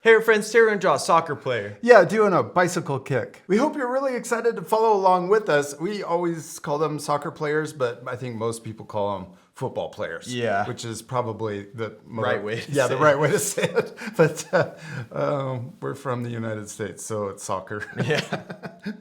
Hey friends, Terry and Jaw, soccer player. Yeah, doing a bicycle kick. We hope you're really excited to follow along with us. We always call them soccer players, but I think most people call them football players. Yeah. Which is probably the Right way to yeah, say the right way to say it. But we're from the United States, so it's soccer. Yeah.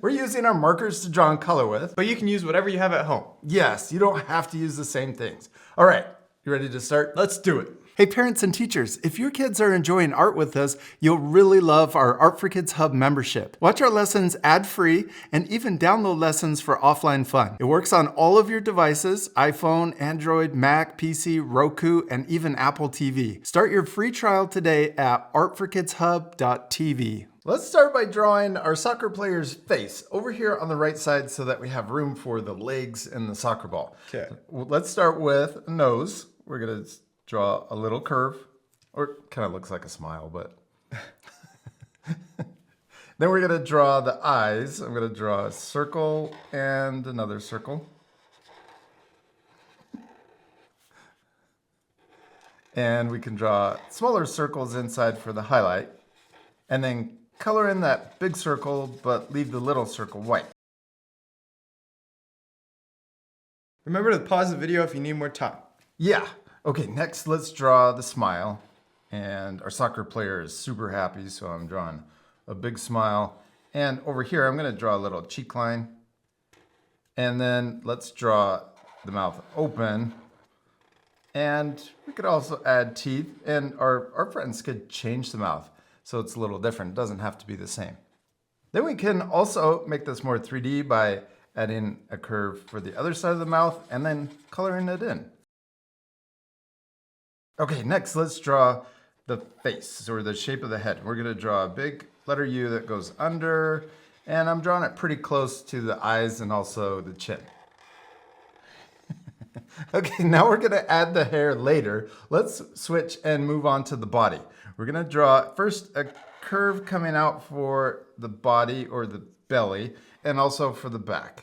We're using our markers to draw and color with. But you can use whatever you have at home. Yes, you don't have to use the same things. All right, you ready to start? Let's do it. Hey parents and teachers, if your kids are enjoying art with us, you'll really love our Art for Kids Hub membership. Watch our lessons ad-free and even download lessons for offline fun. It works on all of your devices, iPhone, Android, Mac, PC, Roku, and even Apple TV. Start your free trial today at artforkidshub.tv. Let's start by drawing our soccer player's face over here on the right side so that we have room for the legs and the soccer ball. Okay. Let's start with a nose. We're gonna draw a little curve, or kind of looks like a smile, but. Then we're gonna draw the eyes. I'm gonna draw a circle and another circle. And we can draw smaller circles inside for the highlight. And then color in that big circle, but leave the little circle white. Remember to pause the video if you need more time. Yeah. Okay, next let's draw the smile. And our soccer player is super happy, so I'm drawing a big smile. And over here, I'm gonna draw a little cheek line. And then let's draw the mouth open. And we could also add teeth, and our friends could change the mouth so it's a little different. It doesn't have to be the same. Then we can also make this more 3D by adding a curve for the other side of the mouth and then coloring it in. Okay, next let's draw the face, or the shape of the head. We're gonna draw a big letter U that goes under, and I'm drawing it pretty close to the eyes and also the chin. Okay, now we're gonna add the hair later. Let's switch and move on to the body. We're gonna draw first a curve coming out for the body or the belly, and also for the back.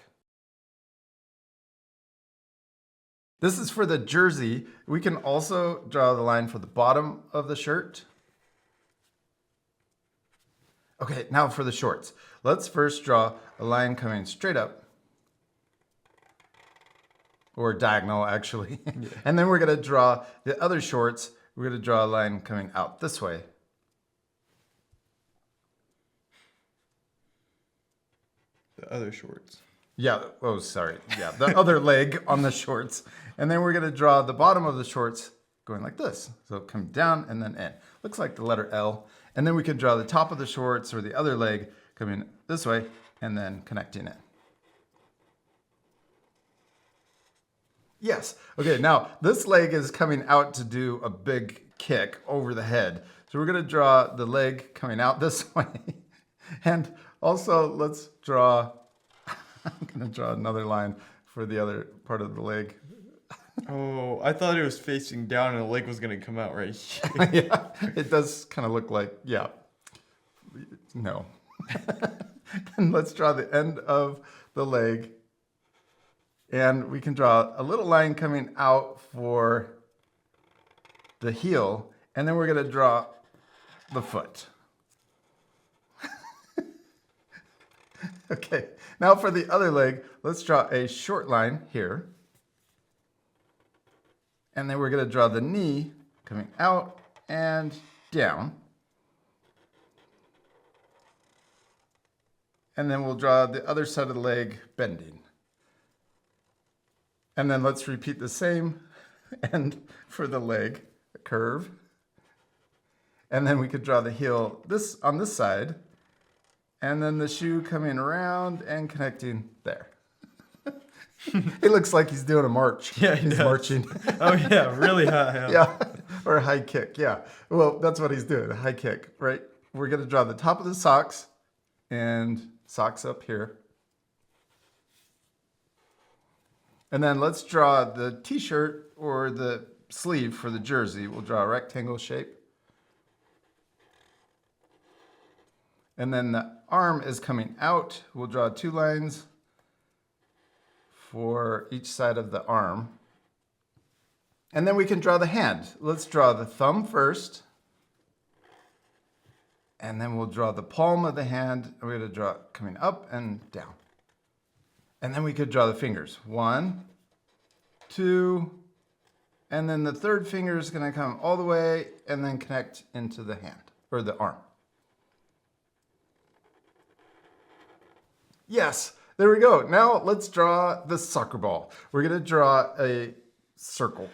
This is for the jersey. We can also draw the line for the bottom of the shirt. Okay, now for the shorts. Let's first draw a line coming straight up, or diagonal actually. Yeah. And then we're gonna draw the other shorts. We're gonna draw a line coming out this way. The other shorts. Yeah, oh, sorry. Yeah, the other leg on the shorts. And then we're gonna draw the bottom of the shorts going like this. So come down and then in. Looks like the letter L. And then we can draw the top of the shorts or the other leg coming this way and then connecting it. Yes. Okay, now this leg is coming out to do a big kick over the head. So we're gonna draw the leg coming out this way. And also let's draw, I'm gonna draw another line for the other part of the leg. Oh, I thought it was facing down and the leg was gonna come out right here. Yeah, it does kind of look like, yeah. No. And let's draw the end of the leg. And we can draw a little line coming out for the heel. And then we're gonna draw the foot. Okay, now for the other leg, let's draw a short line here. And then we're gonna draw the knee coming out and down. And then we'll draw the other side of the leg bending. And then let's repeat the same and for the leg, a curve. And then we could draw the heel on this side, and then the shoe coming around and connecting there. It looks like he's doing a march. Yeah, he's does. marching. Oh yeah, really high. Yeah, or a high kick, yeah. Well, that's what he's doing, a high kick, right? We're gonna draw the top of the socks and socks up here. And then let's draw the t-shirt or the sleeve for the jersey. We'll draw a rectangle shape. And then the arm is coming out. We'll draw 2 lines for each side of the arm. And then we can draw the hand. Let's draw the thumb first. And then we'll draw the palm of the hand. We're going to draw it coming up and down. And then we could draw the fingers. 1, 2, and then the third finger is going to come all the way and then connect into the hand or the arm. Yes, there we go. Now let's draw the soccer ball. We're going to draw a circle.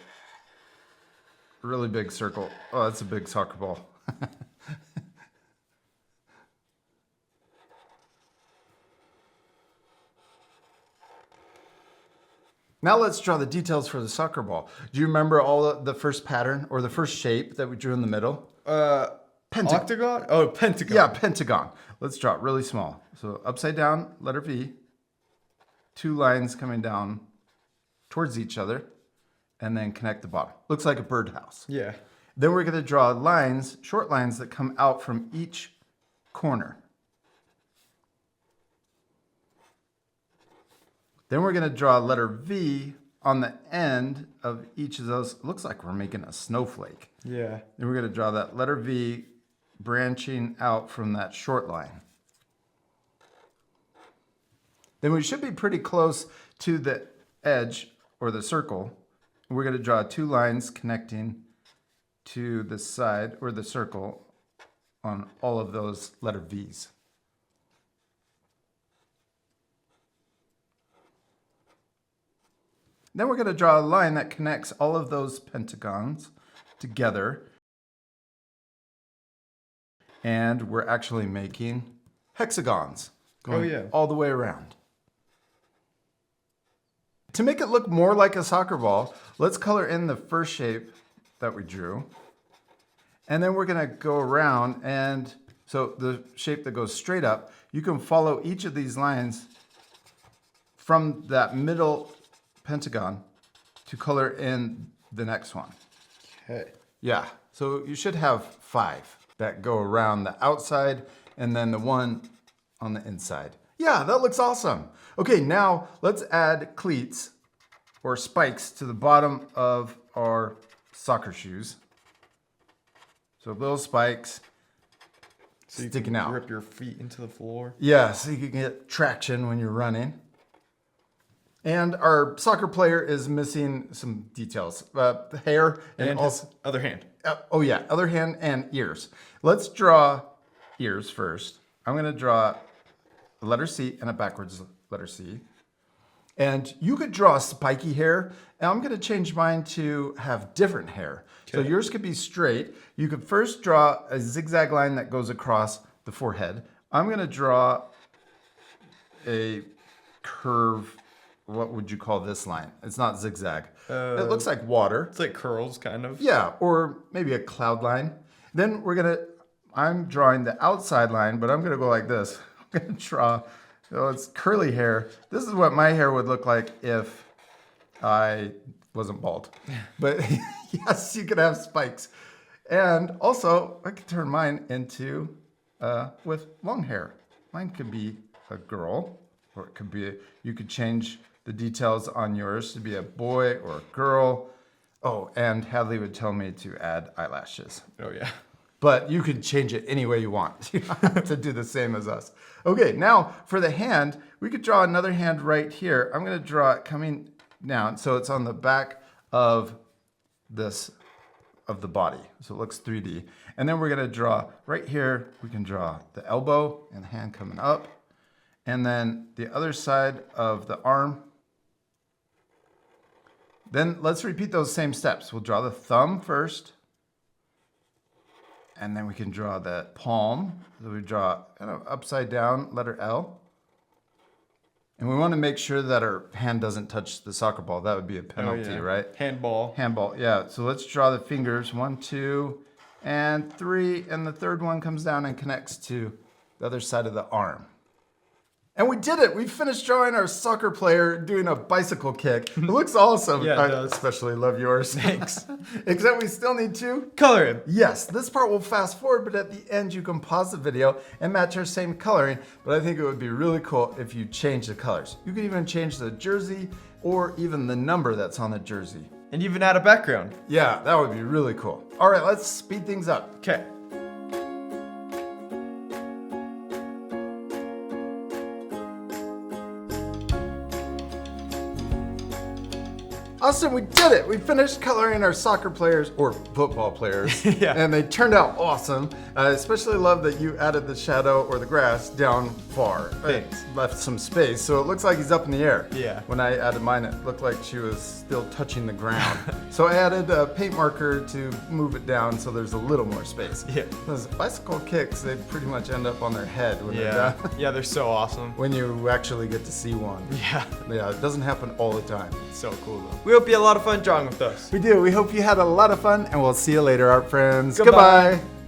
A really big circle. Oh, that's a big soccer ball. Now let's draw the details for the soccer ball. Do you remember all of the first pattern or the first shape that we drew in the middle? Octagon? Oh, pentagon. Yeah, pentagon. Let's draw it really small. So upside down, letter V, 2 lines coming down towards each other, and then connect the bottom. Looks like a birdhouse. Yeah. Then we're going to draw lines, short lines that come out from each corner. Then we're going to draw a letter V on the end of each of those. It looks like we're making a snowflake. Yeah. Then we're going to draw that letter V branching out from that short line. Then we should be pretty close to the edge or the circle. We're going to draw 2 lines connecting to the side or the circle on all of those letter V's. Then we're going to draw a line that connects all of those pentagons together. And we're actually making hexagons going all the way around. To make it look more like a soccer ball, let's color in the first shape that we drew. And then we're going to go around, and so the shape that goes straight up, you can follow each of these lines from that middle pentagon to color in the next one. Okay. Yeah, so you should have 5 that go around the outside and then the one on the inside. Yeah, that looks awesome. Okay, now let's add cleats or spikes to the bottom of our soccer shoes. So little spikes So you sticking can out. grip your feet into the floor. Yeah, so you can get traction when you're running. And our soccer player is missing some details. The hair And also, his other hand. oh yeah, other hand and ears. Let's draw ears first. I'm going to draw a letter C and a backwards letter C. And you could draw spiky hair. And I'm going to change mine to have different hair. So Okay. yours could be straight. You could first draw a zigzag line that goes across the forehead. I'm going to draw a curve. What would you call this line? It's not zigzag. It looks like water. It's like curls, kind of. Yeah, or maybe a cloud line. Then I'm drawing the outside line, but I'm gonna go like this. I'm gonna draw, it's curly hair. This is what my hair would look like if I wasn't bald. But yes, you could have spikes. And also, I could turn mine into, with long hair. Mine could be a girl, or it could be, you could change the details on yours to be a boy or a girl. Oh, and Hadley would tell me to add eyelashes. Oh, yeah. But you could change it any way you want. You don't have to do the same as us. Okay, now for the hand, we could draw another hand right here. I'm going to draw it coming down. So it's on the back of this, of the body. So it looks 3D. And then we're going to draw right here, we can draw the elbow and the hand coming up. And then the other side of the arm. Then let's repeat those same steps. We'll draw the thumb first. And then we can draw the palm. So we draw kind of upside down, letter L. And we want to make sure that our hand doesn't touch the soccer ball. That would be a penalty, yeah. right? Handball. Handball, yeah. So let's draw the fingers, 1, 2, and 3. And the third one comes down and connects to the other side of the arm. And we did it. We finished drawing our soccer player doing a bicycle kick. It looks awesome. Yeah, it I does. especially love yours. Thanks. Except we still need to. Color him. Yes, this part will fast forward, but at the end you can pause the video and match our same coloring. But I think it would be really cool if you change the colors. You could even change the jersey or even the number that's on the jersey. And even add a background. Yeah, that would be really cool. All right, let's speed things up. Okay. Austin, we did it! We finished coloring our soccer players, or football players, Yeah. and they turned out awesome. I especially love that you added the shadow or the grass down far. Thanks. Left some space, so it looks like he's up in the air. Yeah. When I added mine, it looked like she was still touching the ground. So I added a paint marker to move it down so there's a little more space. Yeah. Those bicycle kicks, they pretty much end up on their head when they're Yeah. done. Yeah, they're so awesome. When you actually get to see one. Yeah. Yeah, it doesn't happen all the time. So cool though. We hope you had a lot of fun drawing with us. We do. We hope you had a lot of fun, and we'll see you later, art friends. Goodbye. Goodbye.